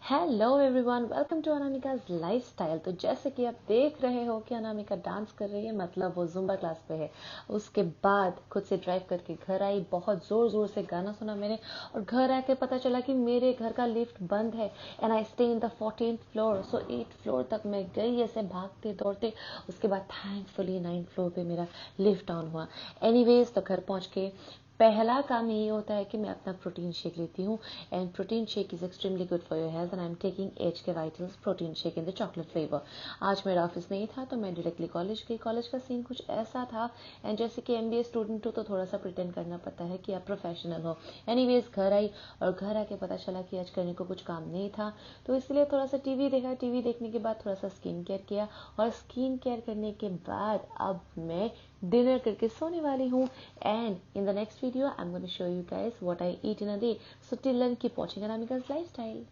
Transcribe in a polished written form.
Hello everyone, welcome to Anamika's lifestyle. तो जैसे कि आप देख रहे हो कि अनामिका डांस कर रही है, मतलब वो जुम्बा क्लास पे है। उसके बाद खुद से ड्राइव करके घर आई, बहुत जोर जोर से गाना सुना मैंने, और घर आके पता चला कि मेरे घर का लिफ्ट बंद है and I stay in the 14th floor. So 8th floor तक मैं गई ऐसे भागते दौड़ते। उसके बाद थैंकफुली 9th फ्लोर पे मेरा लिफ्ट ऑन हुआ। एनीवेज, तो घर पहुंच के पहला काम यही होता है कि मैं अपना प्रोटीन शेक लेती हूँ। And protein shake is extremely good for your health and I am taking HK vitals protein shake in the chocolate flavour. आज मेरा ऑफिस नहीं था तो मैं डायरेक्टली कॉलेज गई। कॉलेज का सीन कुछ ऐसा था, एंड जैसे कि MBA स्टूडेंट हो तो थोड़ा सा प्रिटेंड करना पड़ता है कि आप प्रोफेशनल हो। एनीवेज, घर आई और घर आके पता चला कि आज करने को कुछ काम नहीं था, तो इसलिए थोड़ा सा टीवी देखा। टीवी देखने के बाद थोड़ा सा स्किन केयर किया, और स्किन केयर करने के बाद अब मैं डिनर करके सोने वाली हूँ। And in the next video, I'm going to show you guys what I eat in a day. So till then, keep watching Anamika's Lifestyle.